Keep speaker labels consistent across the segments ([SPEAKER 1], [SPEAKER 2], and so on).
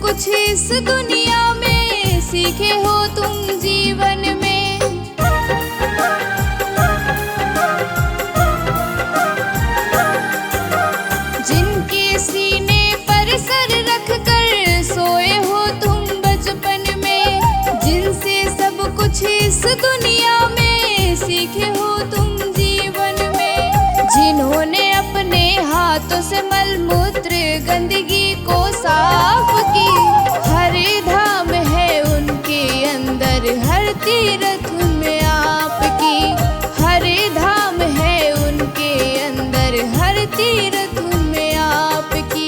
[SPEAKER 1] कुछ इस दुनिया में सीखे हो तुम जीवन में। जिनके सीने पर सर रख कर सोए हो तुम बचपन में, जिनसे सब कुछ इस दुनिया में सीखे हो तुम जीवन में। जिन्होंने अपने हाथों से मलमूत्र गंदगी को साफ की, हर धाम है उनके अंदर, हर तीर्थ में आपकी। हर धाम है उनके अंदर, हर तीर्थ में आपकी।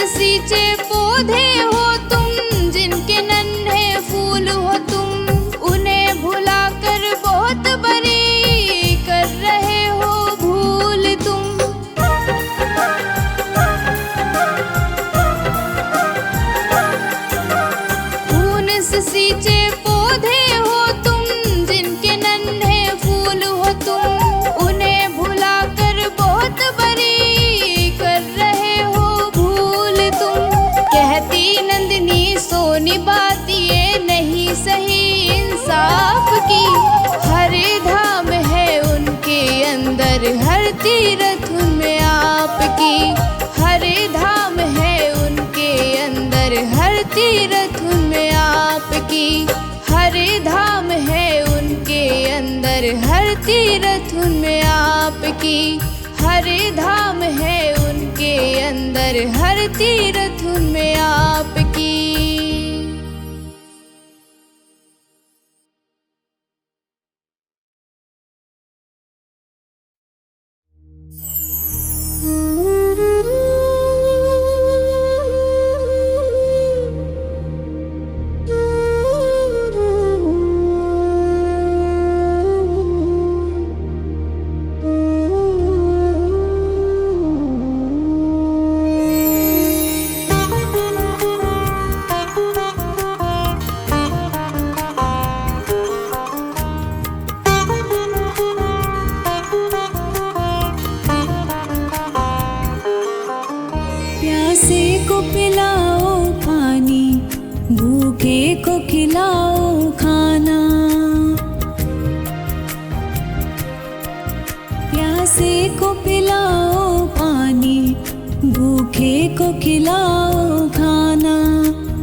[SPEAKER 1] सींचे पौधे हो तुम, जिनके नन्हे फूल हो तुम, उन्हें भुलाकर बहुत बड़ी कर रहे हो भूल तुम। खून से सींचे पौधे हो तुम, जिनके नन्हे फूल हो तुम, उन्हें भुलाकर बहुत बड़ी कर रहे हो भूल तुम। कहती नंदिनी सोनी बात ये नहीं सही इंसाफ की, हर धाम है उनके अंदर, हर तीर्थ में आपकी। हर धाम है उनके अंदर, हर तीर्थ में आपकी। हर धाम है उनके अंदर, हर तीर्थ में आपकी। हर धाम है उनके अंदर, हर तीर्थ में आपकी।
[SPEAKER 2] प्यासे को पिलाओ पानी, भूखे को खिलाओ खाना। प्यासे को पिलाओ पानी, भूखे को खिलाओ खाना।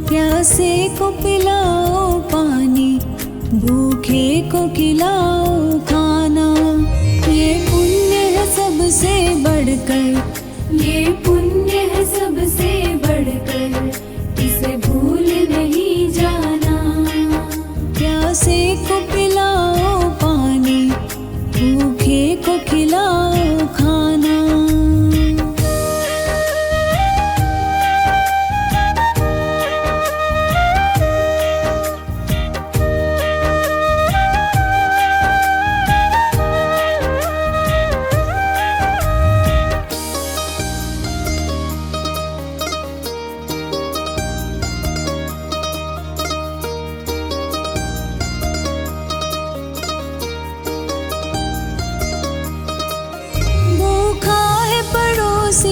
[SPEAKER 2] प्यासे को पिलाओ पानी, भूखे को खिलाओ खाना। ये पुण्य है सबसे बढ़कर, ये पुण्य है सबसे बढ़कर, इसे भूल नहीं जाना। प्यासे को पिलाओ पानी, भूखे को खिलाओ खाना।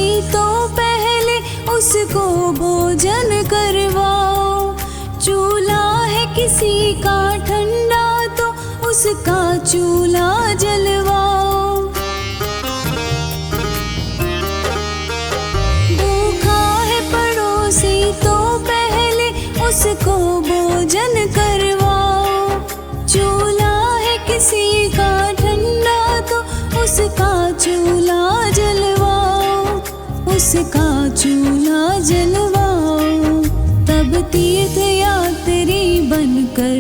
[SPEAKER 2] पड़ोसी तो पहले उसको भोजन करवाओ। चूल्हा है किसी का ठंडा तो उसका चूल्हा जलवाओ। भूखा है पड़ोसी तो पहले उसको भोजन करवाओ। चूल्हा है किसी का ठंडा तो उसका चूल्हा जलवाओ, उसका चूल्हा जलवाओ। तब तीर्थ यात्री बनकर,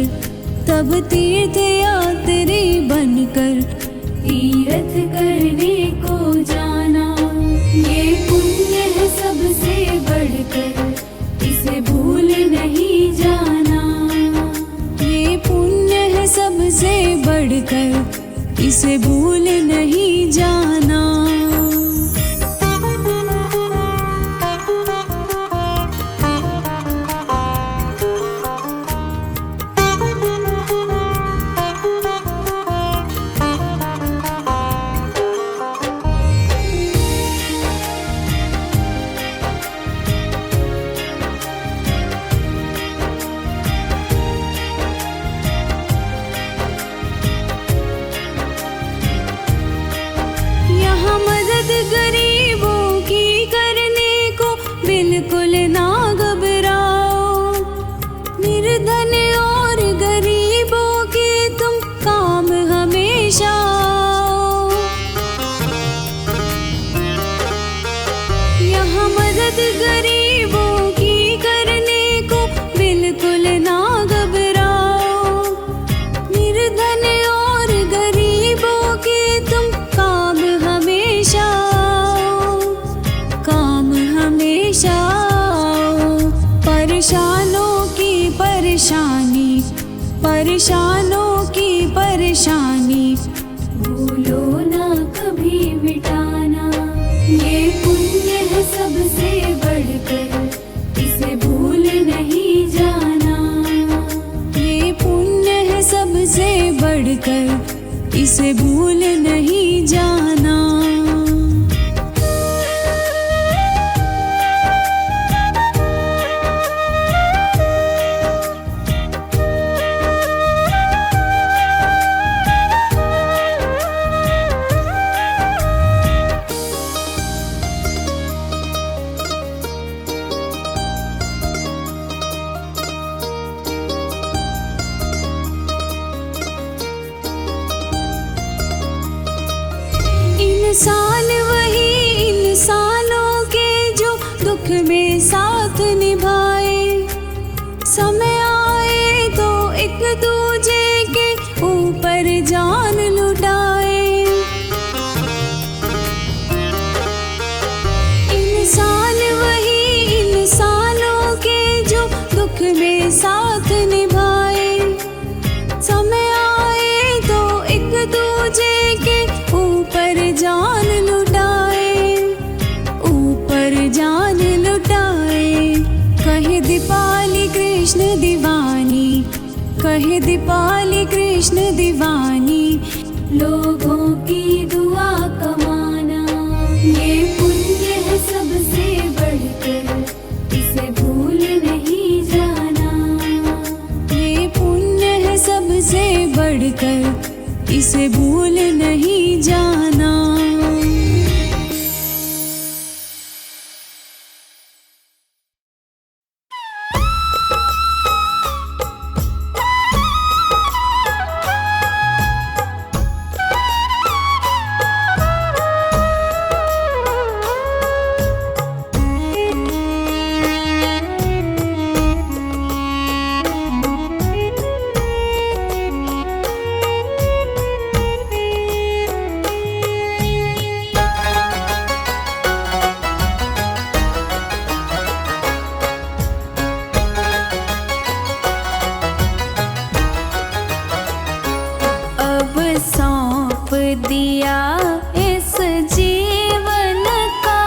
[SPEAKER 2] तब तीर्थ यात्री बनकर तीर्थ करने को जाना। ये पुण्य है सबसे बढ़कर, इसे भूल नहीं जाना। ये पुण्य है सबसे बढ़कर, इसे भूल नहीं जाना। यहाँ मदद गरीबों की करने को बिल्कुल ना घबराओ। निर्धन और गरीबों के तुम काम हमेशा आओ। यहाँ मदद गरीबों की करने को बिल्कुल ना घबराओ। निर्धन और गरीबों के तुम काम हमेशा आओ, काम हमेशा आओ। परेशानों की परेशानी, परेशानों की परेशानी भूलो ना कभी मिटाना। ये पुण्य है सबसे बढ़कर, इसे भूल नहीं जाना। ये पुण्य है सबसे बढ़कर, इसे भूल नहीं जाना। इंसान वही इंसानों के जो दुख में साथ निभाए। समय आए तो एक दूजे के ऊपर जान लुटाए। इंसान वही इंसानों के जो दुख में साथ निभाए। समय आए तो एक दूजे के ऊपर जान लुटाए, ऊपर जान लुटाए। कहे दीपाली कृष्ण दीवानी, कहे दीपाली कृष्ण दीवानी लोगों की दुआ कमाना। ये पुण्य है सबसे बढ़कर, इसे भूल नहीं जाना। ये पुण्य है सबसे बढ़कर, इसे भूल नहीं जाना। दिया इस जीवन का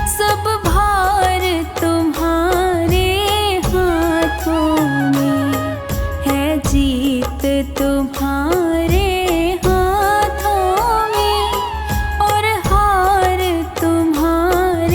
[SPEAKER 2] सब भार तुम्हारे हाथों में है। जीत तुम्हारे हाथों में और हार तुम्हारे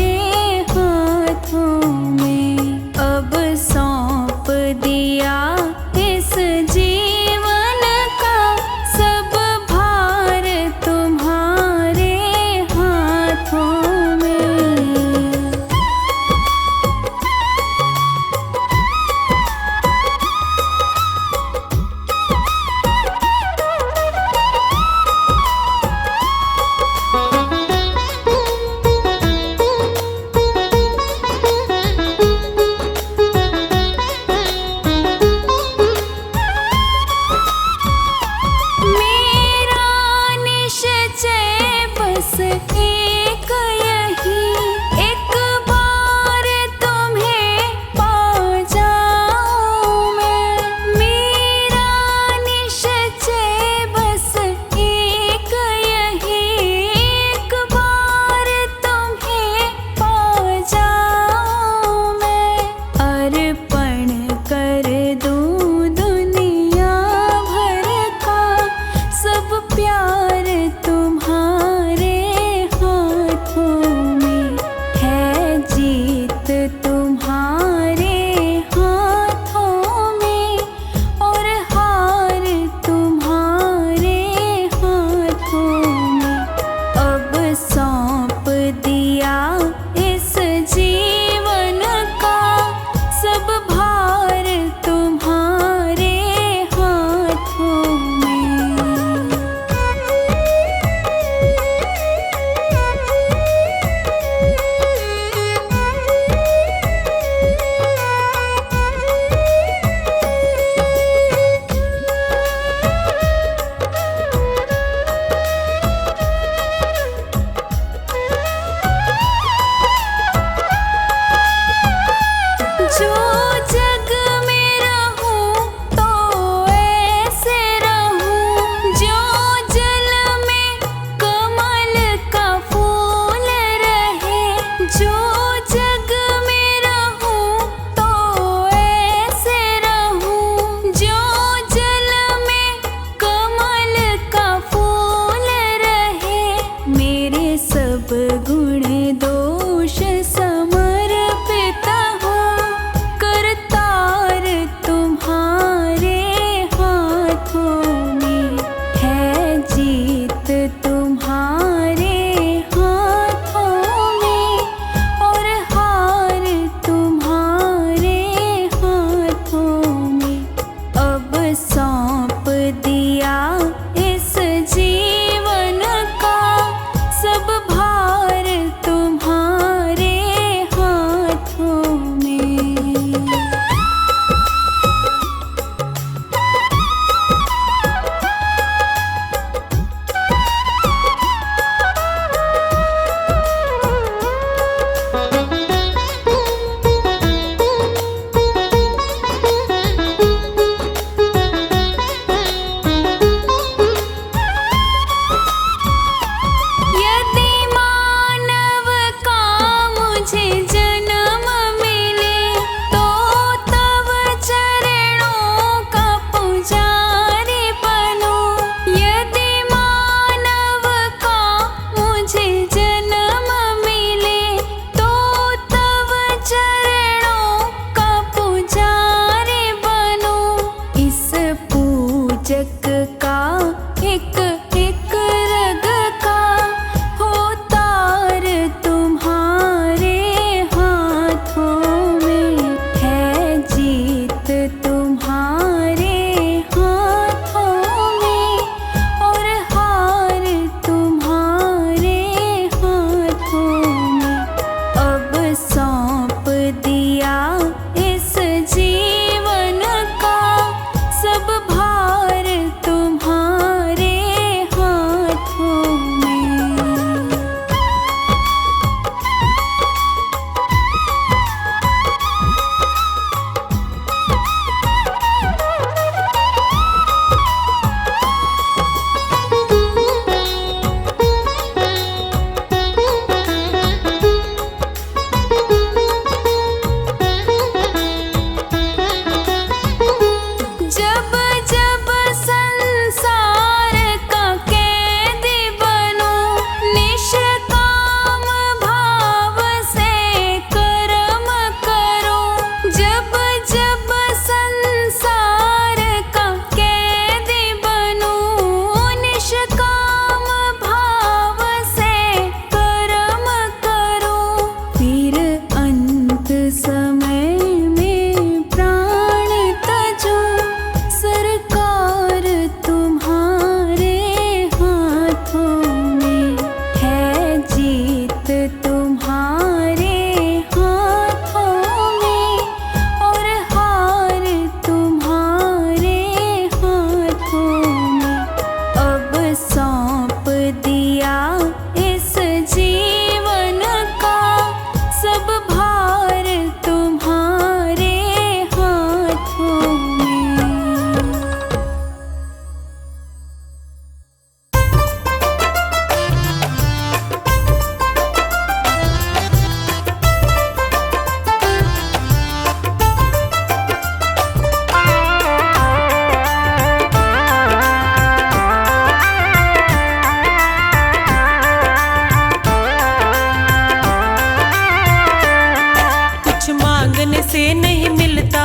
[SPEAKER 3] से नहीं मिलता,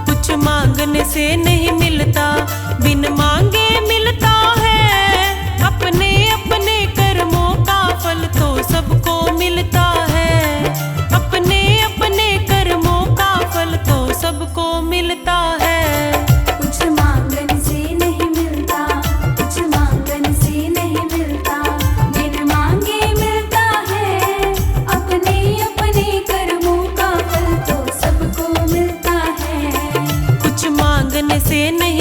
[SPEAKER 3] कुछ मांगने से नहीं मिलता, बिन मांगे मिलता है। अपने अपने कर्मों का फल तो सबको मिलता है, अपने अपने कर्मों का फल तो सबको मिलता है।
[SPEAKER 2] कुछ मांगने से नहीं मिलता, कुछ मांगने से नहीं मिलता, बिन मांगे मिलता है। अपने अपने कर्मों का फल तो सबको मिलता है।
[SPEAKER 3] कुछ मांगने से नहीं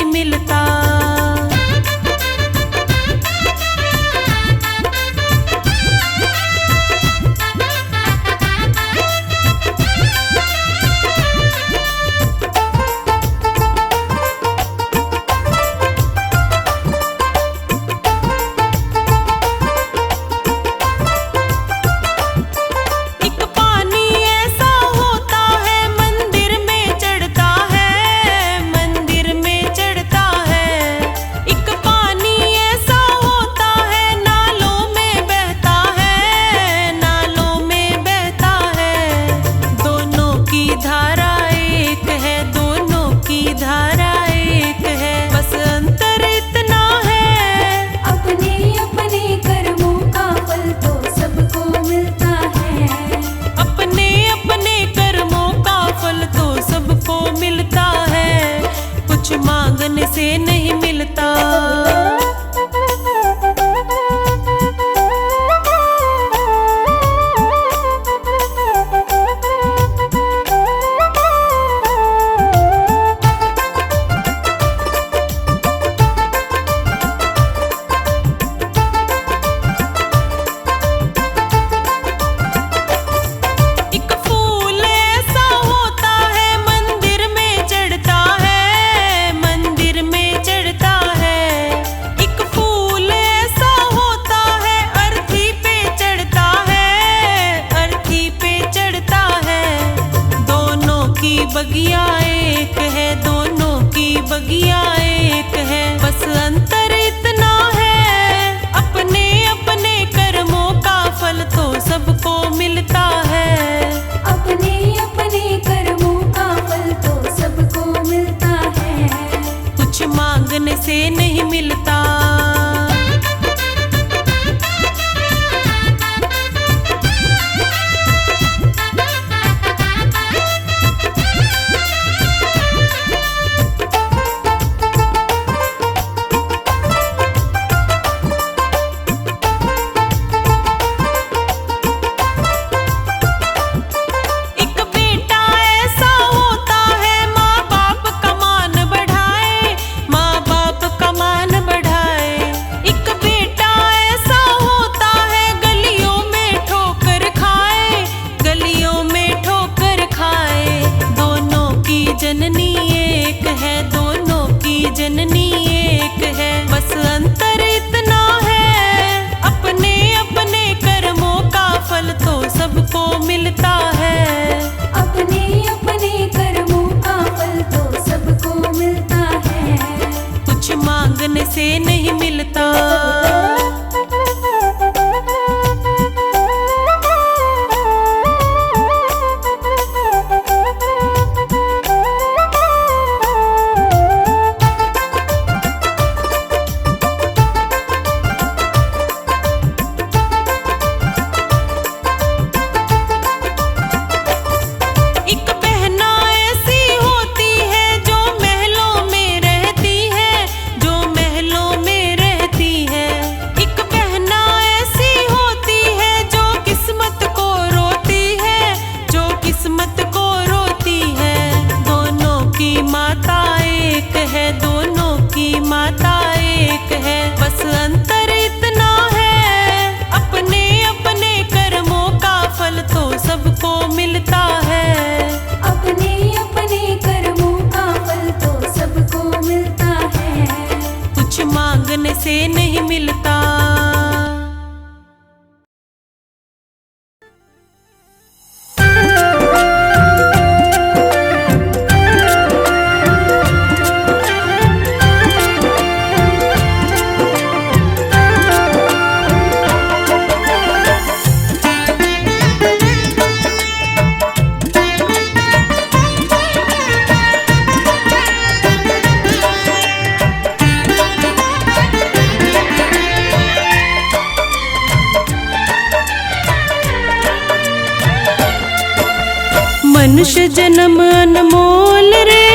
[SPEAKER 3] मनुष्य जन्म अनमोल रे,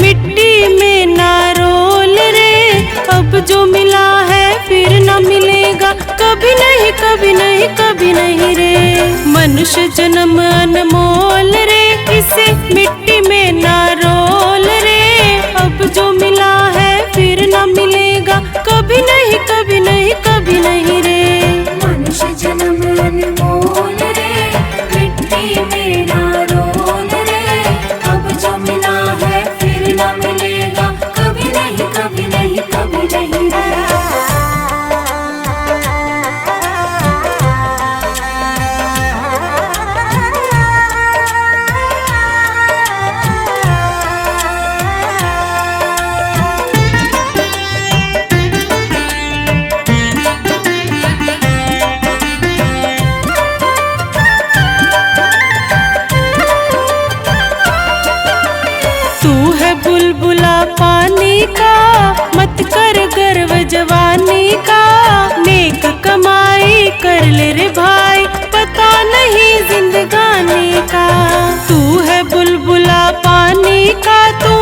[SPEAKER 3] मिट्टी में ना रोल रे। अब जो मिला है फिर न मिलेगा, कभी नहीं कभी नहीं कभी नहीं रे। मनुष्य जन्म अनमोल रे, इसे मिट्टी में ना रोल रे। अब जो मिला है फिर न मिलेगा, कभी नहीं कभी नहीं कभी नहीं रे।
[SPEAKER 2] मनुष्य जन्म अनमोल रे, मिट्टी में ना रोल रे। अब जो मिला है फिर न मिलेगा, कभी नहीं कभी नहीं कभी नहीं रे।
[SPEAKER 3] तू है बुलबुला पानी का, मत कर गर्व जवानी का। नेक कमाई कर ले रे भाई, पता नहीं जिंदगानी का। तू है बुलबुला पानी का, तू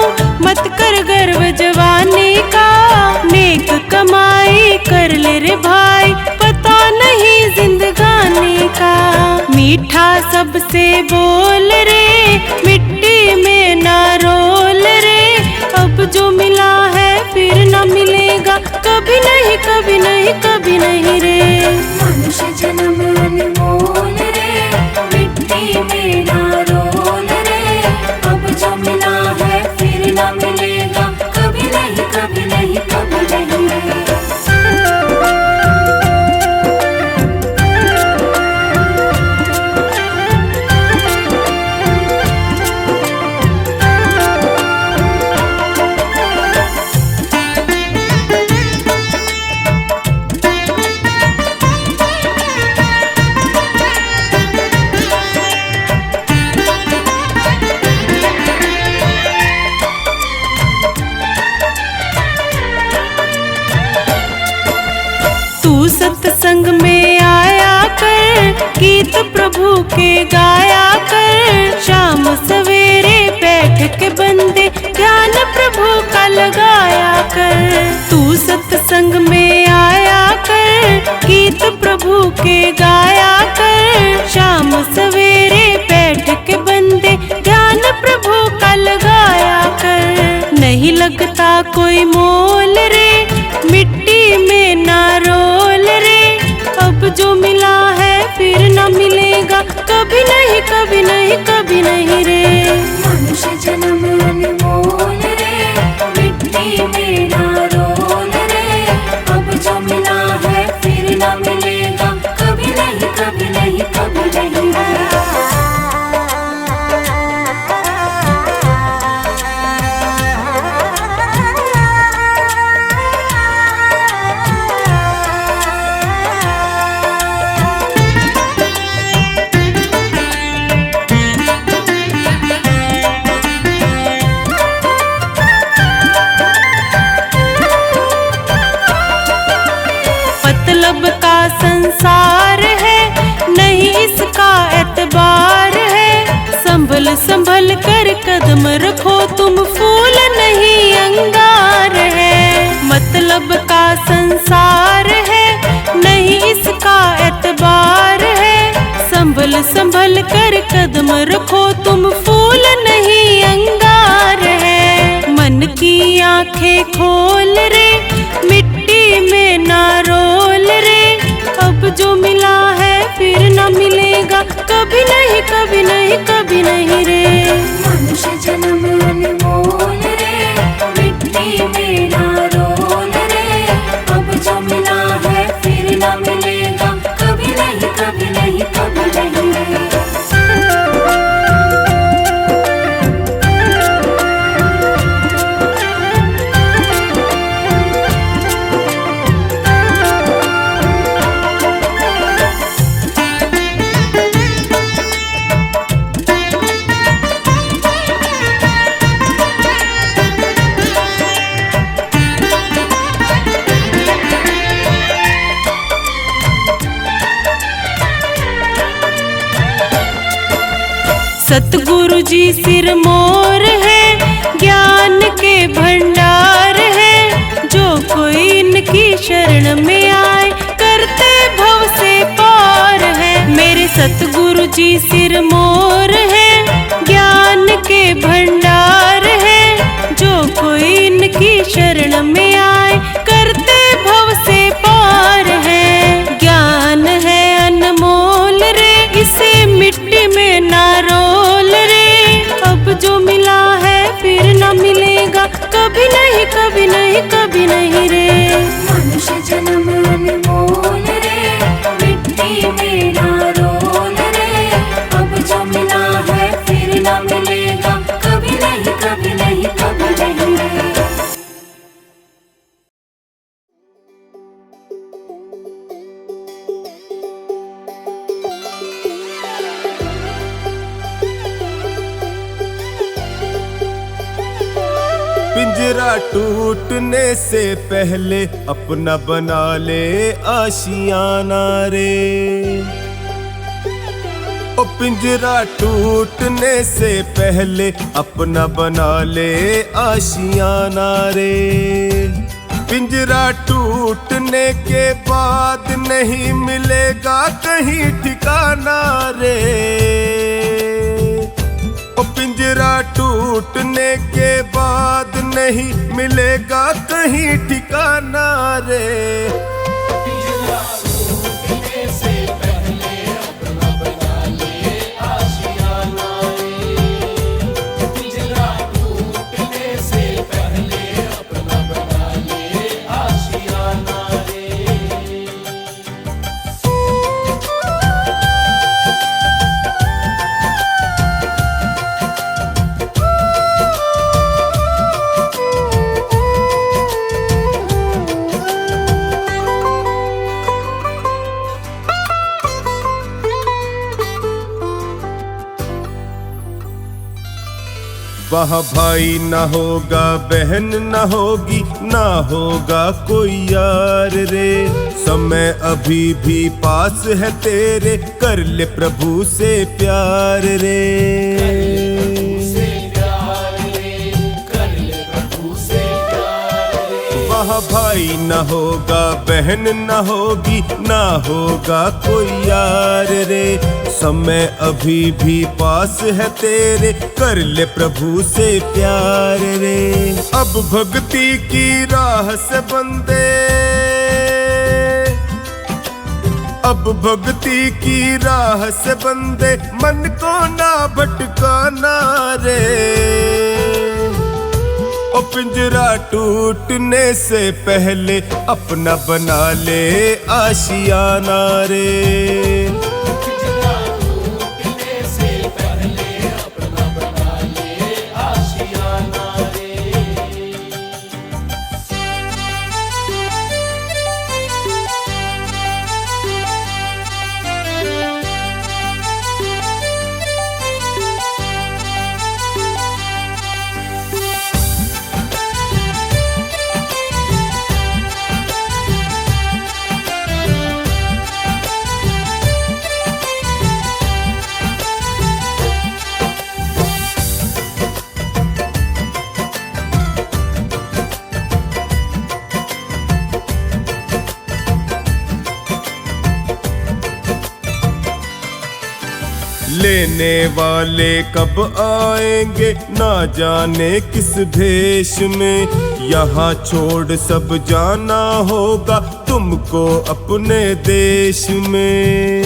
[SPEAKER 3] मत कर गर्व जवानी का। नेक कमाई कर ले रे भाई, पता नहीं जिंदगानी का। मीठा सबसे बोल रे, मिट्टी में ना रोल रे। अब जो मिला है फिर न मिलेगा, कभी नहीं कभी नहीं कभी नहीं रे।
[SPEAKER 2] मनुष्य जन्म अनमोल रे, मिट्टी में ना रोल रे। अब जो मिला है फिर न मिलेगा, कभी नहीं कभी नहीं कभी नहीं रे।
[SPEAKER 3] तू सत्संग में आया कर, गीत प्रभु के गाया कर। शाम सवेरे बैठ के बंदे ध्यान प्रभु का लगाया कर। तू सत्संग में आया कर, गीत प्रभु के गाया कर। शाम सवेरे बैठ के बंदे ध्यान प्रभु का लगाया कर। नहीं लगता कोई मोल रे, मिट्टी में ना रोल रे। अब जो मिला है फिर न मिलेगा, कभी नहीं कभी नहीं कभी नहीं रे।
[SPEAKER 2] मनुष्य जन्म अनमोल रे, मिट्टी में ना रोल रे। अब जो मिला है फिर न मिलेगा, कभी नहीं कभी नहीं कभी नहीं रे।
[SPEAKER 3] मतलब का संसार है, नहीं इसका एतबार है। संभल संभल कर कदम रखो तुम, फूल नहीं अंगार है। मतलब का संसार है, नहीं इसका एतबार है। संभल संभल कर कदम रखो तुम, फूल नहीं अंगार है। मन की आंखें खोल रे, मिट्टी में ना रोल रे। अब जो मिला है फिर न मिलेगा, कभी नहीं कभी नहीं कभी नहीं रे।
[SPEAKER 2] मनुष्य जन्म अनमोल रे, मिट्टी में ना रोल रे। अब जो मिला है फिर न मिलेगा, कभी नहीं कभी नहीं कभी नहीं रे।
[SPEAKER 3] सतगुरु जी सिरमौर है, ज्ञान के भंडार है। जो कोई इनकी शरण में आए, करते भव से पार है। मेरे सतगुरु जी सिरमौर है, ज्ञान के भंडार है। जो कोई इनकी शरण में आए, करते भव से पार है। ज्ञान है अनमोल रे, इसे मिट्टी में ना रोल रे। अब जो मिला है फिर ना मिलेगा, कभी नहीं कभी नहीं कभी नहीं रे।
[SPEAKER 2] मनुष्य जन्म अनमोल रे, मिट्टी में ना रोल रे। अब जो मिला है फिर ना मिलेगा, कभी नहीं कभी नहीं कभी नहीं रे।
[SPEAKER 4] पिंजरा टूटने से पहले अपना बना ले आशियाना रे। ओ पिंजरा टूटने से पहले अपना बना ले आशियाना रे। पिंजरा टूटने के बाद नहीं मिलेगा कहीं ठिकाना रे। ओ पिंजरा टूटने के बाद नहीं मिलेगा कहीं ठिकाना रे। पिंजरा टूटने से पहले अपना बना ले आशियाना रे। पिंजरा टूटने से पहले अपना बना ले आशियाना रे। वहाँ भाई ना होगा, बहन ना होगी, ना होगा कोई यार रे। समय अभी भी पास है तेरे, कर ले प्रभु से प्यार रे। वहाँ भाई ना होगा, बहन ना होगी, ना होगा कोई यार रे। समय अभी भी पास है तेरे, कर ले प्रभु से प्यार रे। अब भक्ति की राह से बंदे, अब भक्ति की राह से बंदे, मन को ना भटकाना रे। ओ पिंजरा टूटने से पहले अपना बना ले आशियाना रे। पिंजरा टूटने से पहले अपना बना ले आशियाना रे। लेने वाले कब आएंगे ना जाने किस भेष में। यहाँ छोड़ सब जाना होगा तुमको अपने देश में।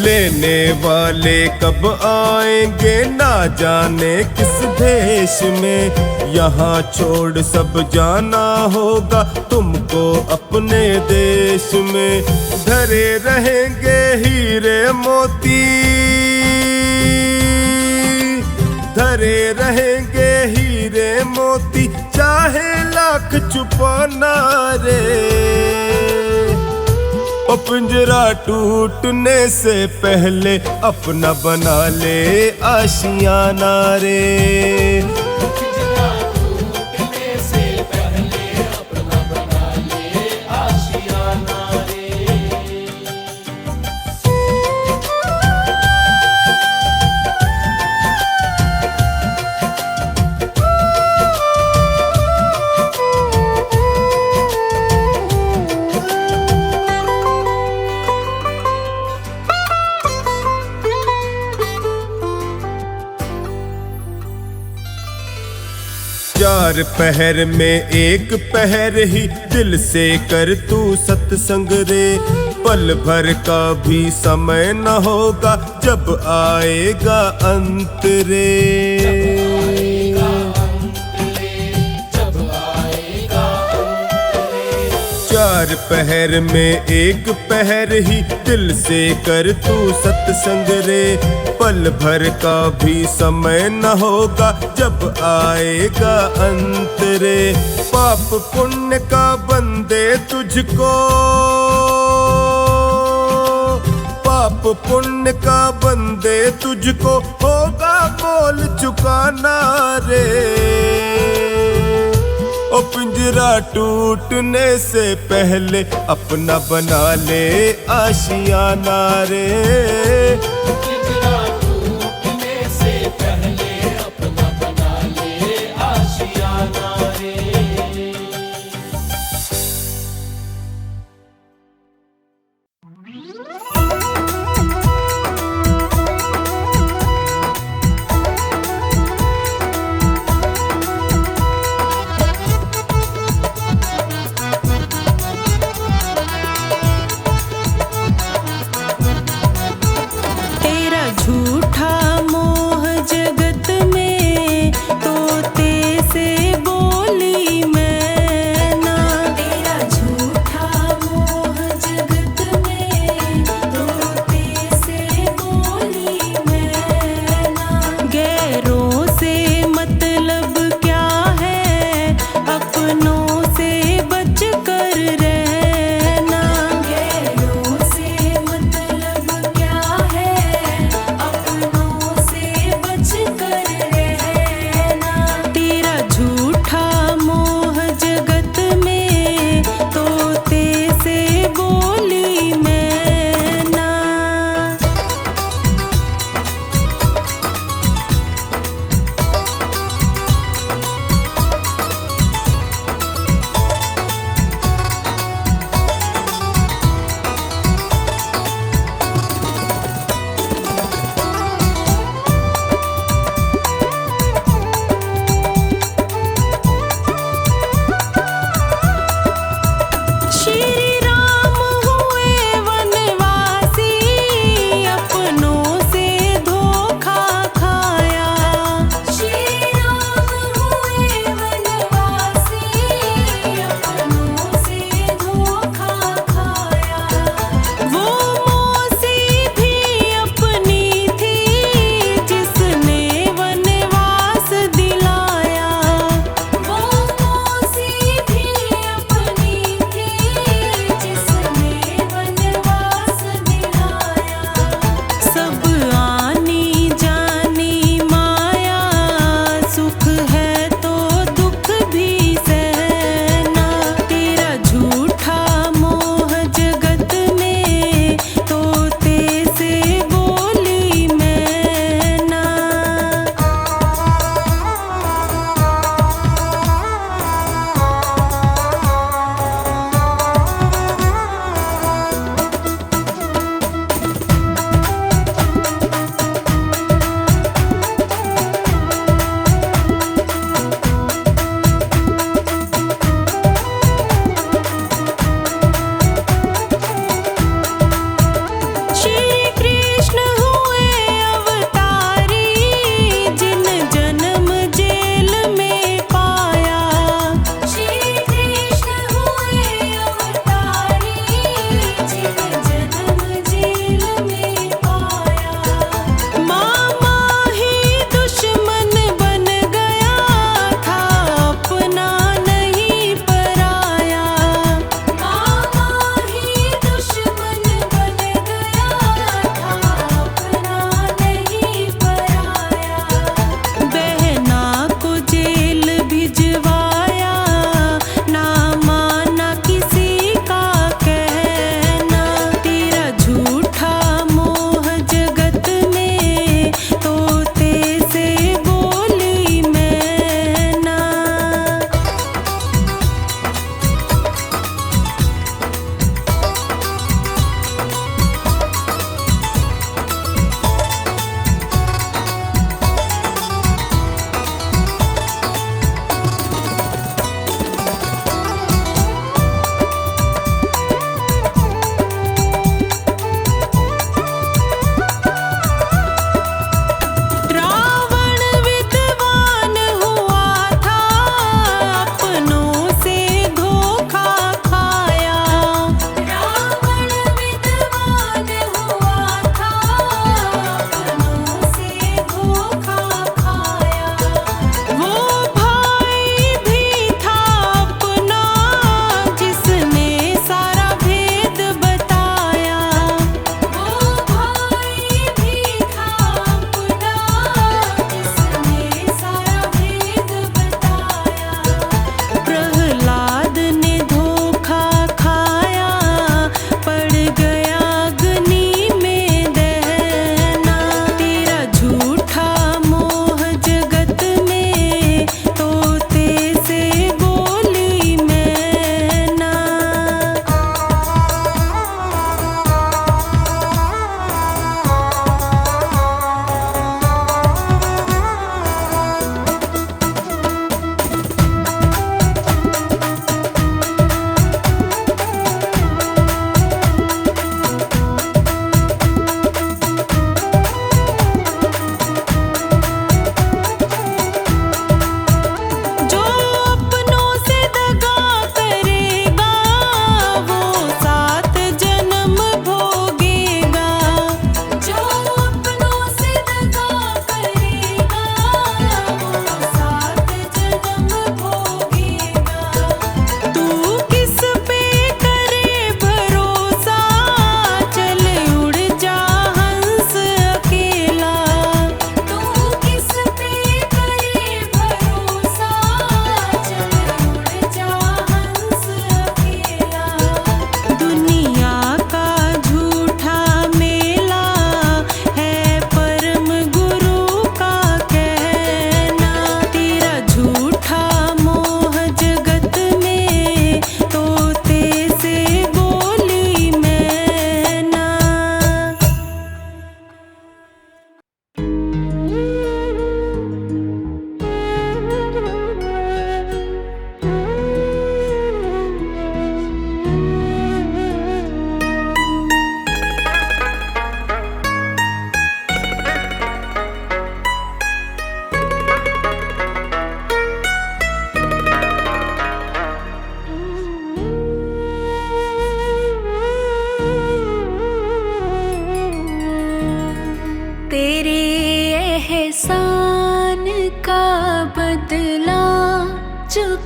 [SPEAKER 4] लेने वाले कब आएंगे ना जाने किस भेष में। यहाँ छोड़ सब जाना होगा तुमको अपने देश में। धरे रहेंगे हीरे मोती, धरे रहेंगे हीरे मोती, चाहे लाख छुपाना रे। ओ पिंजरा टूटने से पहले अपना बना ले आशियाना रे। पिंजरा टूटने से पहले अपना बना ले आशियाना रे। चार पहर में एक पहर ही दिल से कर तू सत्संग रे। पल भर का भी समय न होगा जब आएगा अंत रे। चार पहर में एक पहर ही दिल से कर तू सत्संग रे। पल भर का भी समय न होगा जब आएगा अंत रे। पाप पुण्य का बंदे तुझको, पाप पुण्य का बंदे तुझको होगा बोल चुकाना रे। ओ पिंजरा टूटने से पहले अपना बना ले आशियाना रे।
[SPEAKER 5] पिंजरा टूटने से पहले अपना बना ले आशियाना रे।
[SPEAKER 3] तेरा झूठा मोह जगत में तोते से बोली मैं ना।
[SPEAKER 2] तेरा झूठा मोह जगत में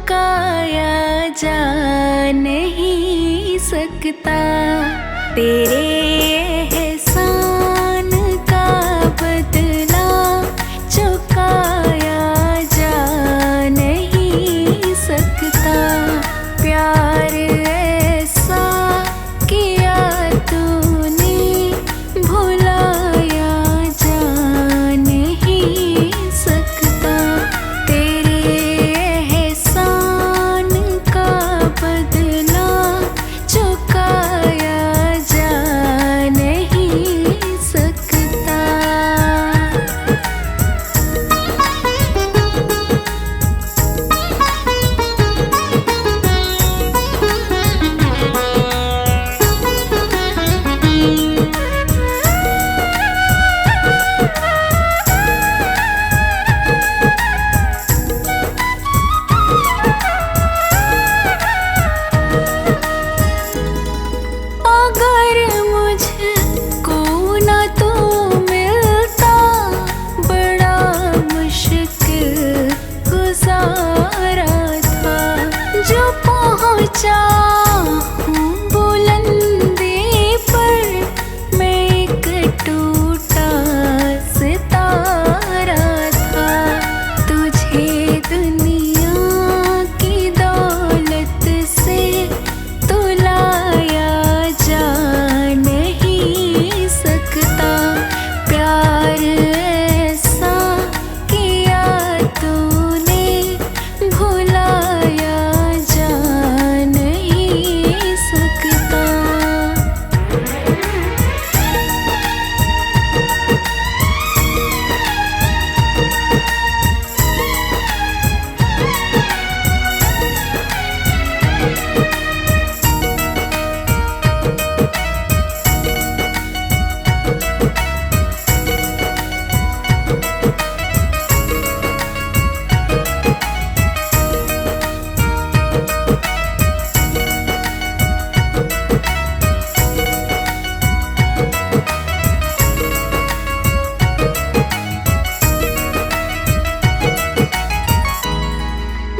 [SPEAKER 2] चुकाया जा नहीं सकता। तेरे एहसान का बदला चुकाया जा नहीं सकता। प्यार ऐसा किया तूने भुलाया जा नहीं सकता। तेरे एहसान का बदला चुकाया जा नहीं सकता। अगर मुझको न तू मिलता, बड़ा मुश्किल गुजारा था। जो पहुँचा हूँ बुलंदी पर, मैं एक टूटा सितारा था। तुझे दुनिया की दौलत से तुलाया जा नहीं सकता। प्यार ऐसा किया तूने भुलाया जा नहीं सकता।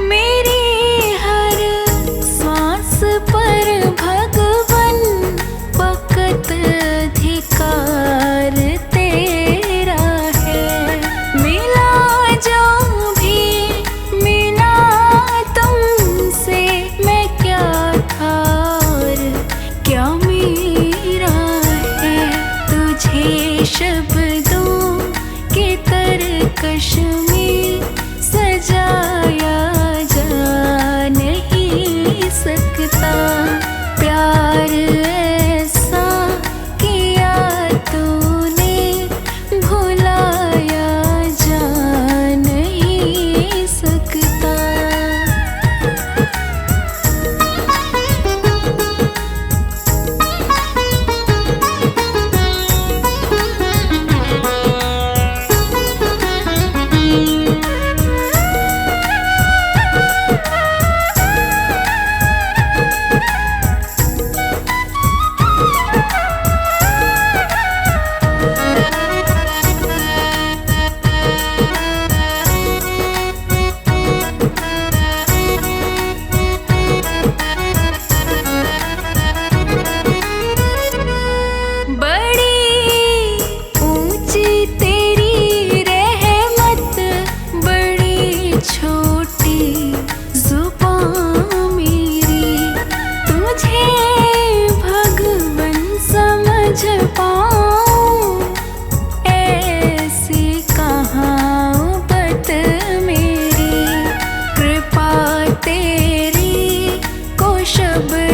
[SPEAKER 2] मेरी हर सांस पर भगवन वक़्त अधिकार तेरा है। मिला जो भी मिला तुमसे, मैं क्या था और क्या मेरा है। तुझे शब्दों के तरकश में सजाया जा नहीं सकता। प्यार ऐसा किया तूने भुलाया जा नहीं सकता। शब्द